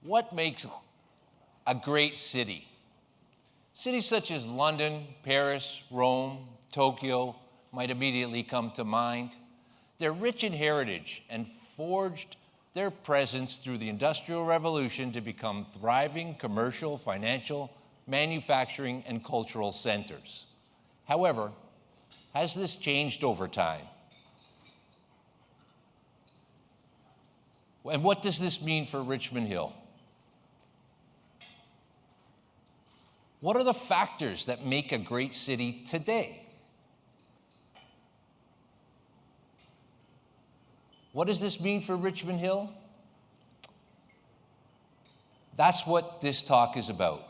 What makes a great city? Cities such as London, Paris, Rome, Tokyo might immediately come to mind. They're rich in heritage and forged their presence through the Industrial Revolution to become thriving commercial, financial, manufacturing, and cultural centers. However, has this changed over time? And what does this mean for Richmond Hill? What are the factors that make a great city today? What does this mean for Richmond Hill? That's what this talk is about.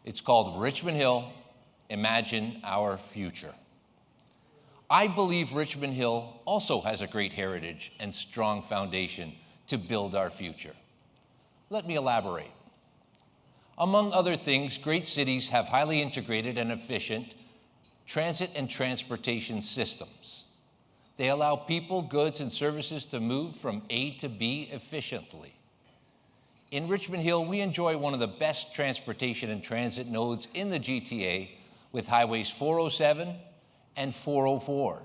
It's called Richmond Hill, Imagine Our Future. I believe Richmond Hill also has a great heritage and strong foundation to build our future. Let me elaborate. Among other things, great cities have highly integrated and efficient transit and transportation systems. They allow people, goods, and services to move from A to B efficiently. In Richmond Hill, we enjoy one of the best transportation and transit nodes in the GTA with highways 407 and 404.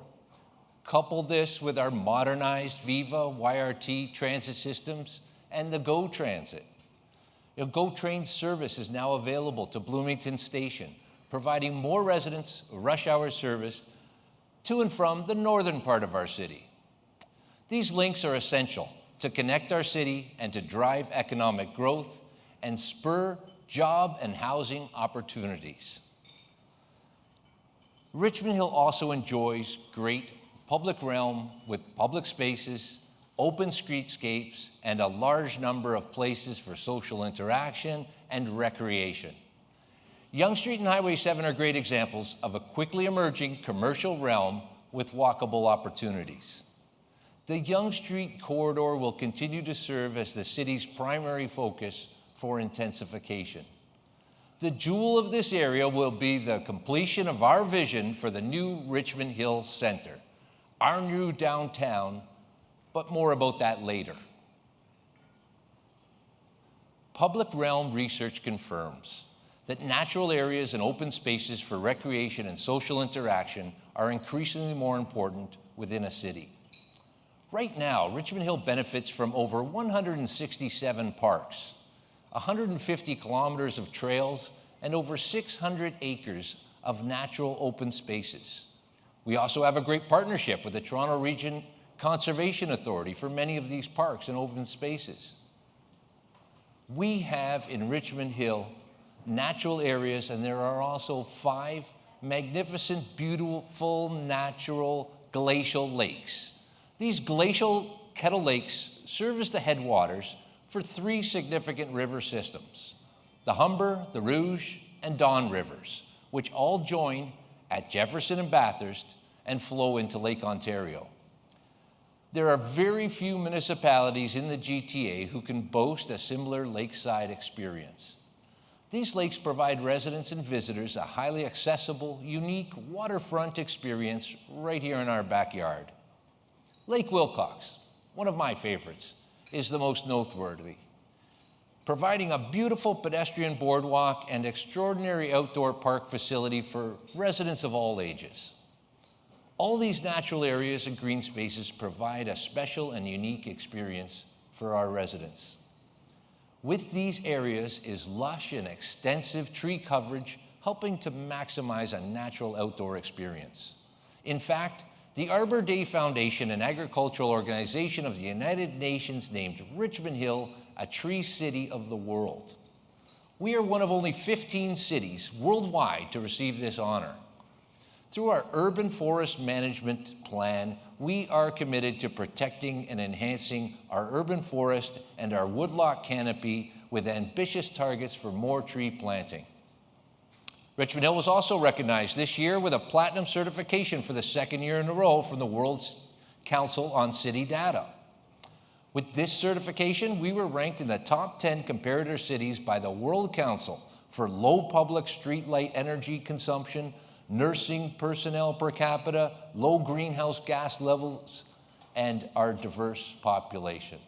Couple this with our modernized Viva YRT transit systems and the GO Transit. GO Train service is now available to Bloomington Station, providing more residents rush hour service to and from the northern part of our city. These links are essential to connect our city and to drive economic growth and spur job and housing opportunities. Richmond Hill also enjoys great public realm with public spaces, open streetscapes, and a large number of places for social interaction and recreation. Yonge Street and Highway 7 are great examples of a quickly emerging commercial realm with walkable opportunities. The Yonge Street corridor will continue to serve as the city's primary focus for intensification. The jewel of this area will be the completion of our vision for the new Richmond Hill Center, our new downtown, but more about that later. Public realm research confirms that natural areas and open spaces for recreation and social interaction are increasingly more important within a city. Right now, Richmond Hill benefits from over 167 parks, 150 kilometers of trails, and over 600 acres of natural open spaces. We also have a great partnership with the Toronto Region Conservation Authority for many of these parks and open spaces. We have in Richmond Hill natural areas, and there are also 5 magnificent, beautiful, natural glacial lakes. These glacial kettle lakes serve as the headwaters for 3 significant river systems, the Humber, the Rouge, and Don rivers, which all join at Jefferson and Bathurst and flow into Lake Ontario. There are very few municipalities in the GTA who can boast a similar lakeside experience. These lakes provide residents and visitors a highly accessible, unique waterfront experience right here in our backyard. Lake Wilcox, one of my favorites, is the most noteworthy, providing a beautiful pedestrian boardwalk and extraordinary outdoor park facility for residents of all ages. All these natural areas and green spaces provide a special and unique experience for our residents. With these areas is lush and extensive tree coverage, helping to maximize a natural outdoor experience. In fact, the Arbor Day Foundation, an agricultural organization of the United Nations, named Richmond Hill a tree city of the world. We are one of only 15 cities worldwide to receive this honor. Through our urban forest management plan, we are committed to protecting and enhancing our urban forest and our woodlot canopy with ambitious targets for more tree planting. Richmond Hill was also recognized this year with a platinum certification for the 2nd year in a row from the World Council on City Data. With this certification, we were ranked in the top 10 comparator cities by the World Council for low public streetlight energy consumption, nursing personnel per capita, low greenhouse gas levels, and our diverse population.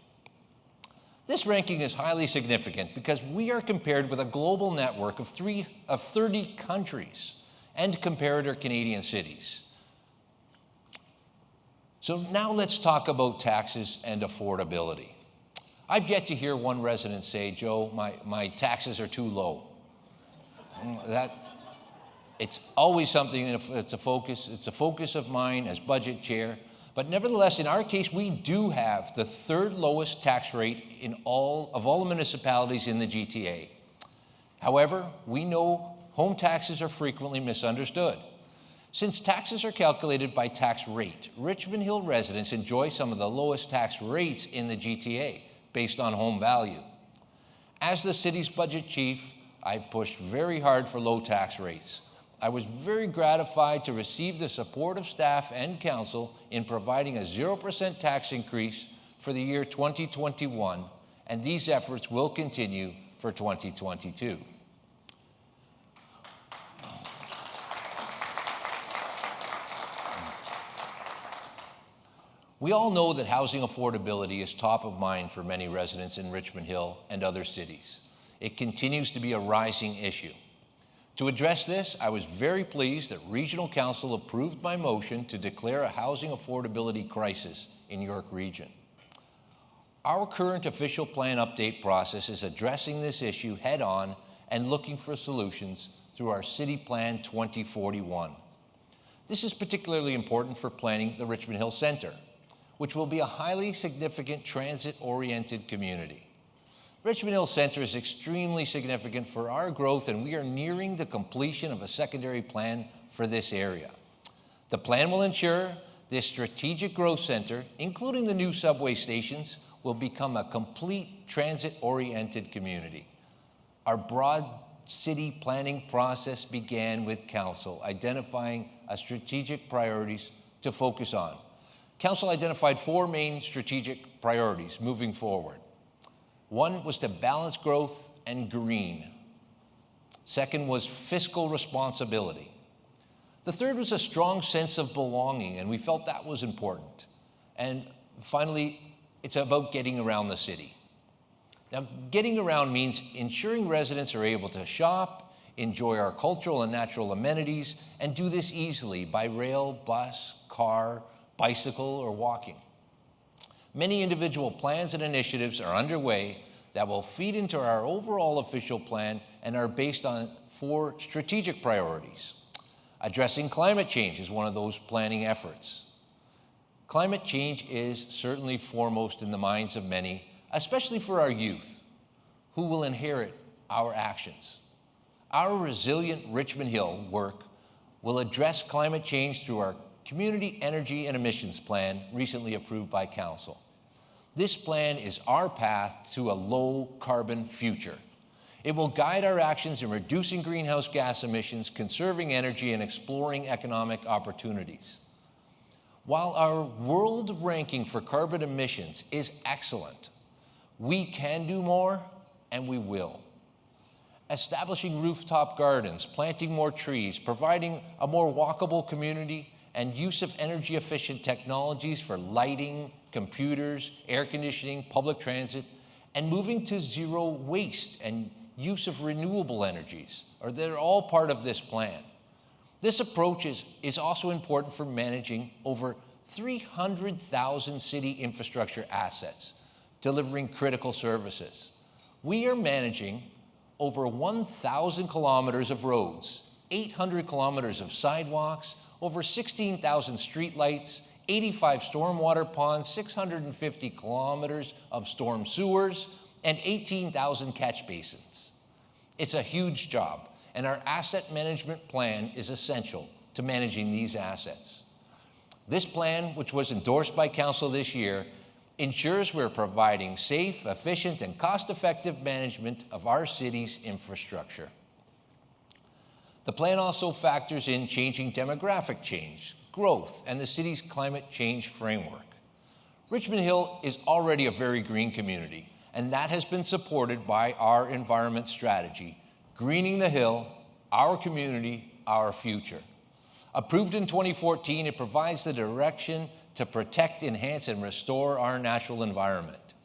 This ranking is highly significant because we are compared with a global network of 30 countries and comparator Canadian cities. So now let's talk about taxes and affordability. I've yet to hear one resident say, Joe, my taxes are too low. It's always something, it's a focus of mine as budget chair. But nevertheless, in our case, we do have the third lowest tax rate of all the municipalities in the GTA. However, we know home taxes are frequently misunderstood. Since taxes are calculated by tax rate, Richmond Hill residents enjoy some of the lowest tax rates in the GTA based on home value. As the city's budget chief, I've pushed very hard for low tax rates. I was very gratified to receive the support of staff and council in providing a 0% tax increase for the year 2021, and these efforts will continue for 2022. We all know that housing affordability is top of mind for many residents in Richmond Hill and other cities. It continues to be a rising issue. To address this, I was very pleased that Regional Council approved my motion to declare a housing affordability crisis in York Region. Our current official plan update process is addressing this issue head-on and looking for solutions through our City Plan 2041. This is particularly important for planning the Richmond Hill Centre, which will be a highly significant transit-oriented community. Richmond Hill Centre is extremely significant for our growth, and we are nearing the completion of a secondary plan for this area. The plan will ensure this strategic growth centre, including the new subway stations, will become a complete transit-oriented community. Our broad city planning process began with Council identifying strategic priorities to focus on. Council identified 4 main strategic priorities moving forward. One was to balance growth and green. Second was fiscal responsibility. The third was a strong sense of belonging, and we felt that was important. And finally, it's about getting around the city. Now, getting around means ensuring residents are able to shop, enjoy our cultural and natural amenities, and do this easily by rail, bus, car, bicycle, or walking. Many individual plans and initiatives are underway that will feed into our overall official plan and are based on 4 strategic priorities. Addressing climate change is one of those planning efforts. Climate change is certainly foremost in the minds of many, especially for our youth, who will inherit our actions. Our Resilient Richmond Hill work will address climate change through our Community Energy and Emissions Plan, recently approved by Council. This plan is our path to a low-carbon future. It will guide our actions in reducing greenhouse gas emissions, conserving energy, and exploring economic opportunities. While our world ranking for carbon emissions is excellent, we can do more, and we will. Establishing rooftop gardens, planting more trees, providing a more walkable community, and use of energy-efficient technologies for lighting, computers, air conditioning, public transit, and moving to zero waste and use of renewable energies, they're all part of this plan. This approach is also important for managing over 300,000 city infrastructure assets, delivering critical services. We are managing over 1,000 kilometers of roads, 800 kilometers of sidewalks, over 16,000 streetlights, 85 stormwater ponds, 650 kilometers of storm sewers, and 18,000 catch basins. It's a huge job, and our asset management plan is essential to managing these assets. This plan, which was endorsed by Council this year, ensures we're providing safe, efficient, and cost-effective management of our city's infrastructure. The plan also factors in changing demographic change, growth, and the city's climate change framework. Richmond Hill is already a very green community, and that has been supported by our environment strategy, Greening the Hill, Our Community, Our Future. Approved in 2014, it provides the direction to protect, enhance, and restore our natural environment.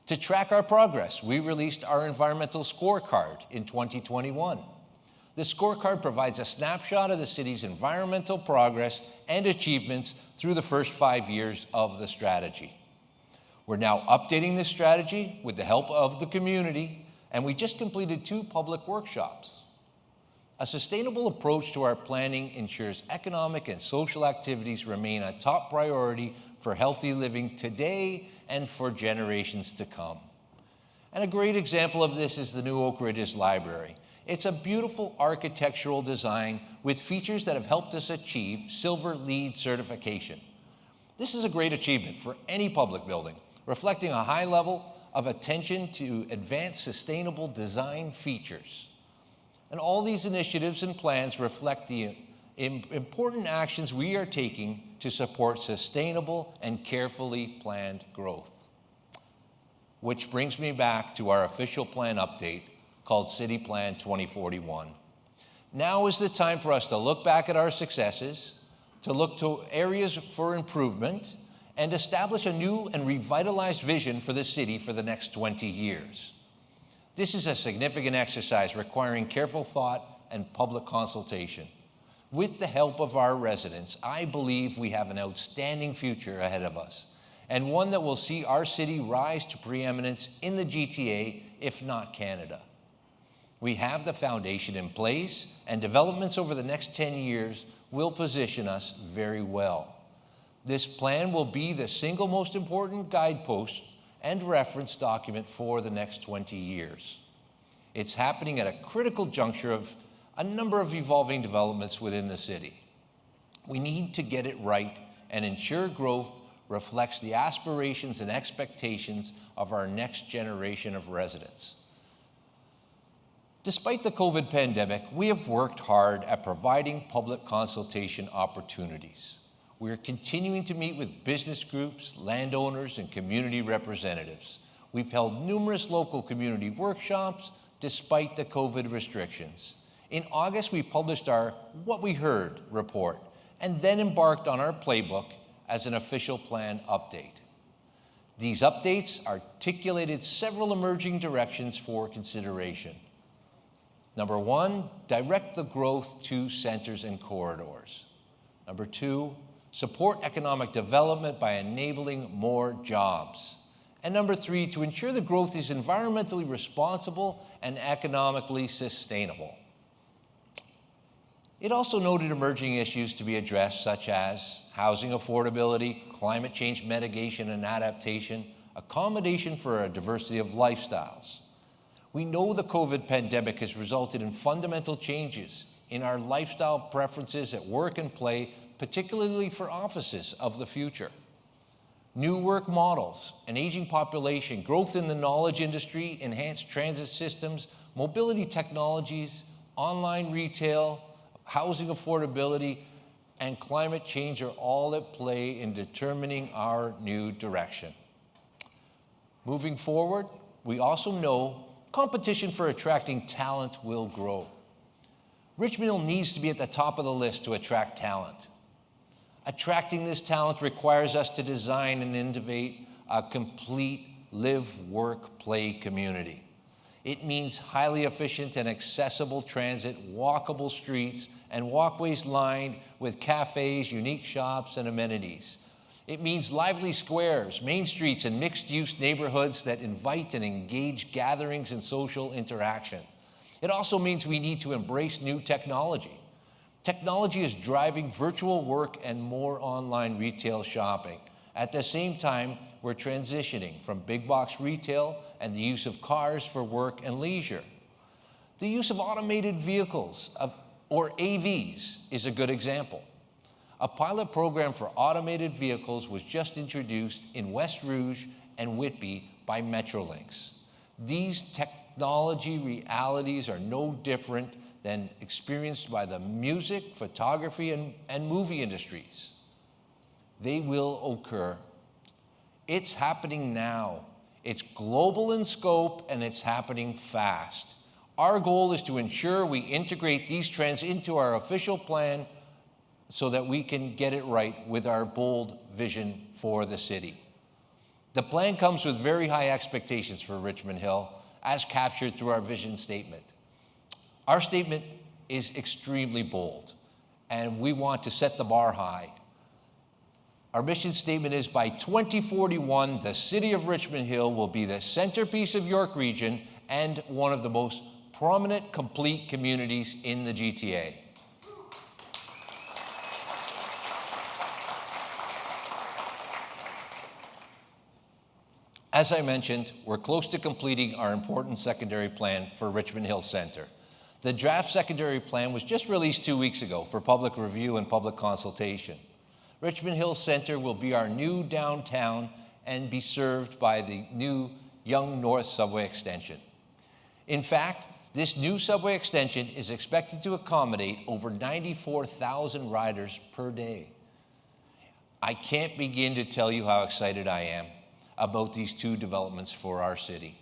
To track our progress, we released our environmental scorecard in 2021. The scorecard provides a snapshot of the city's environmental progress and achievements through the first 5 years of the strategy. We're now updating this strategy with the help of the community, and we just completed 2 public workshops. A sustainable approach to our planning ensures economic and social activities remain a top priority for healthy living today and for generations to come. And a great example of this is the new Oak Ridges Library. It's a beautiful architectural design with features that have helped us achieve Silver LEED certification. This is a great achievement for any public building, reflecting a high level of attention to advanced sustainable design features. And all these initiatives and plans reflect the important actions we are taking to support sustainable and carefully planned growth. Which brings me back to our official plan update called City Plan 2041. Now is the time for us to look back at our successes, to look to areas for improvement, and establish a new and revitalized vision for the city for the next 20 years. This is a significant exercise requiring careful thought and public consultation. With the help of our residents, I believe we have an outstanding future ahead of us, and one that will see our city rise to preeminence in the GTA, if not Canada. We have the foundation in place, and developments over the next 10 years will position us very well. This plan will be the single most important guidepost and reference document for the next 20 years. It's happening at a critical juncture of a number of evolving developments within the city. We need to get it right and ensure growth reflects the aspirations and expectations of our next generation of residents. Despite the COVID pandemic, we have worked hard at providing public consultation opportunities. We are continuing to meet with business groups, landowners, and community representatives. We've held numerous local community workshops despite the COVID restrictions. In August, we published our What We Heard report and then embarked on our playbook as an official plan update. These updates articulated several emerging directions for consideration. Number 1, direct the growth to centers and corridors. Number 2, support economic development by enabling more jobs. And number 3, to ensure the growth is environmentally responsible and economically sustainable. It also noted emerging issues to be addressed, such as housing affordability, climate change mitigation and adaptation, accommodation for a diversity of lifestyles. We know the COVID pandemic has resulted in fundamental changes in our lifestyle preferences at work and play, particularly for offices of the future. New work models, an aging population, growth in the knowledge industry, enhanced transit systems, mobility technologies, online retail, housing affordability, and climate change are all at play in determining our new direction. Moving forward, we also know competition for attracting talent will grow. Richmond Hill needs to be at the top of the list to attract talent. Attracting this talent requires us to design and innovate a complete live, work, play community. It means highly efficient and accessible transit, walkable streets, and walkways lined with cafes, unique shops, and amenities. It means lively squares, main streets, and mixed-use neighborhoods that invite and engage gatherings and social interaction. It also means we need to embrace new technology. Technology is driving virtual work and more online retail shopping. At the same time, we're transitioning from big box retail and the use of cars for work and leisure. The use of automated vehicles, or AVs, is a good example. A pilot program for automated vehicles was just introduced in West Rouge and Whitby by Metrolinx. These technology realities are no different than experienced by the music, photography, and movie industries. They will occur. It's happening now. It's global in scope, and it's happening fast. Our goal is to ensure we integrate these trends into our official plan so that we can get it right with our bold vision for the city. The plan comes with very high expectations for Richmond Hill, as captured through our vision statement. Our statement is extremely bold, and we want to set the bar high. Our mission statement is, by 2041, the city of Richmond Hill will be the centerpiece of York Region and one of the most prominent, complete communities in the GTA. As I mentioned, we're close to completing our important secondary plan for Richmond Hill Center. The draft secondary plan was just released 2 weeks ago for public review and public consultation. Richmond Hill Center will be our new downtown and be served by the new Yonge North subway extension. In fact, this new subway extension is expected to accommodate over 94,000 riders per day. I can't begin to tell you how excited I am about these two developments for our city.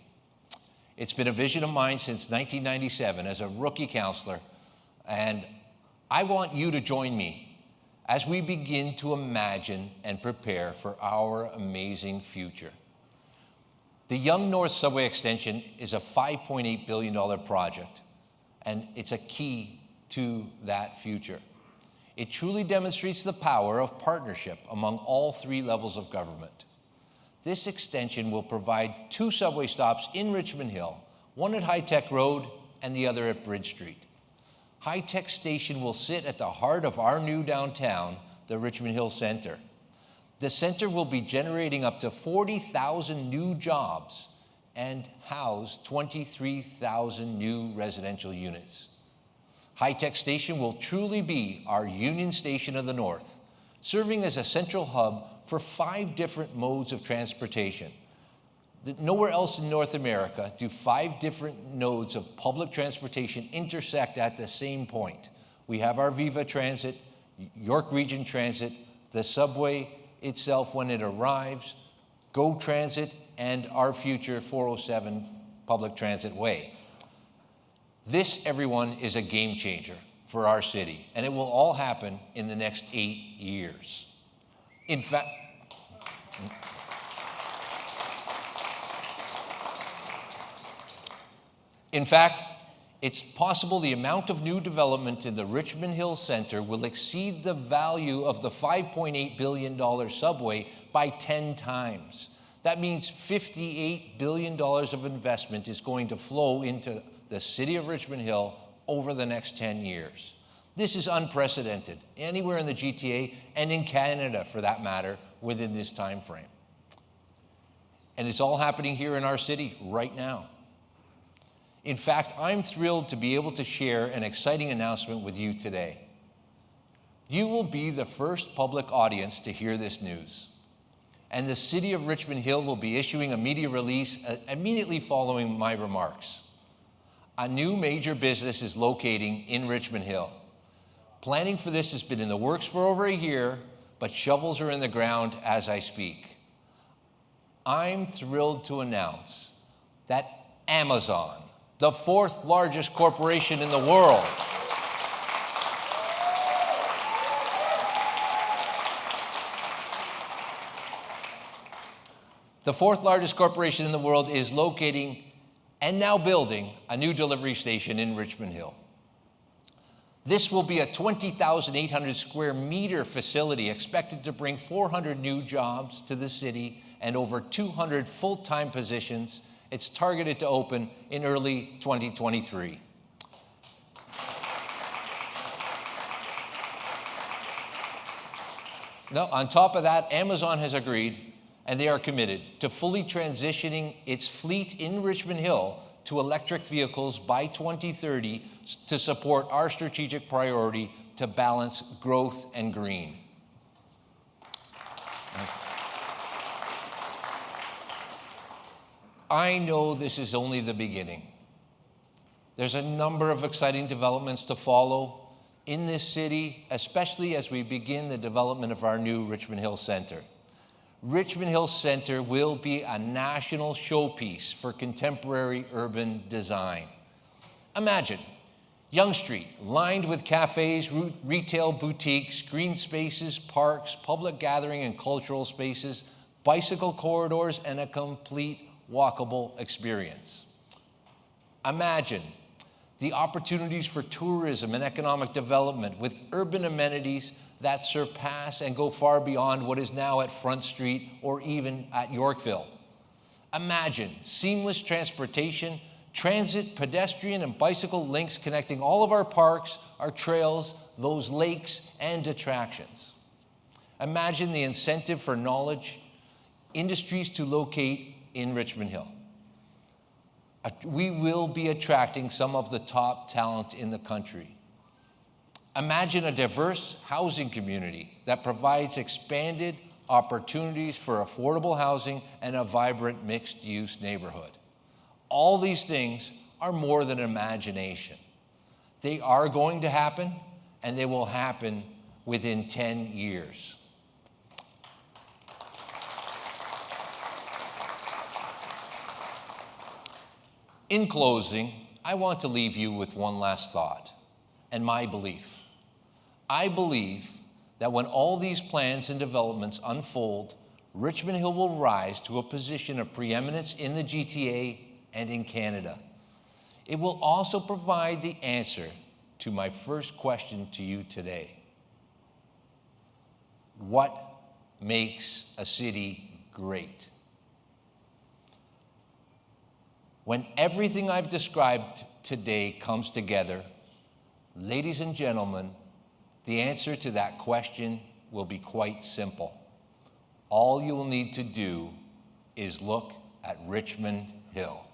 It's been a vision of mine since 1997 as a rookie councillor, and I want you to join me as we begin to imagine and prepare for our amazing future. The Yonge North subway extension is a $5.8 billion project, and it's a key to that future. It truly demonstrates the power of partnership among all three levels of government. This extension will provide 2 subway stops in Richmond Hill, one at High Tech Road and the other at Bridge Street. High Tech Station will sit at the heart of our new downtown, the Richmond Hill Center. The center will be generating up to 40,000 new jobs and house 23,000 new residential units. High Tech Station will truly be our Union Station of the North, serving as a central hub for 5 different modes of transportation. Nowhere else in North America do 5 different nodes of public transportation intersect at the same point. We have our Viva Transit, York Region Transit, the subway itself when it arrives, GO Transit, and our future 407 public transit way. This, everyone, is a game changer for our city, and it will all happen in the next 8 years. In fact, it's possible the amount of new development in the Richmond Hill Center will exceed the value of the $5.8 billion subway by 10 times. That means $58 billion of investment is going to flow into the city of Richmond Hill over the next 10 years. This is unprecedented anywhere in the GTA and in Canada, for that matter, within this time frame. And it's all happening here in our city right now. In fact, I'm thrilled to be able to share an exciting announcement with you today. You will be the first public audience to hear this news, and the city of Richmond Hill will be issuing a media release immediately following my remarks. A new major business is locating in Richmond Hill. Planning for this has been in the works for over a year, but shovels are in the ground as I speak. I'm thrilled to announce that Amazon, the 4th largest corporation in the world, is locating and now building a new delivery station in Richmond Hill. This will be a 20,800 square meter facility expected to bring 400 new jobs to the city and over 200 full-time positions. It's targeted to open in early 2023. Now, on top of that, Amazon has agreed, and they are committed to fully transitioning its fleet in Richmond Hill to electric vehicles by 2030 to support our strategic priority to balance growth and green. I know this is only the beginning. There's a number of exciting developments to follow in this city, especially as we begin the development of our new Richmond Hill Center. Richmond Hill Center will be a national showpiece for contemporary urban design. Imagine Yonge Street, lined with cafes, retail boutiques, green spaces, parks, public gathering and cultural spaces, bicycle corridors, and a complete walkable experience. Imagine the opportunities for tourism and economic development with urban amenities that surpass and go far beyond what is now at Front Street or even at Yorkville. Imagine seamless transportation, transit, pedestrian, and bicycle links connecting all of our parks, our trails, those lakes, and attractions. Imagine the incentive for knowledge, industries to locate in Richmond Hill. We will be attracting some of the top talent in the country. Imagine a diverse housing community that provides expanded opportunities for affordable housing and a vibrant mixed-use neighborhood. All these things are more than imagination. They are going to happen, and they will happen within 10 years. In closing, I want to leave you with one last thought and my belief. I believe that when all these plans and developments unfold, Richmond Hill will rise to a position of preeminence in the GTA and in Canada. It will also provide the answer to my first question to you today. What makes a city great? When everything I've described today comes together, ladies and gentlemen, the answer to that question will be quite simple. All you will need to do is look at Richmond Hill.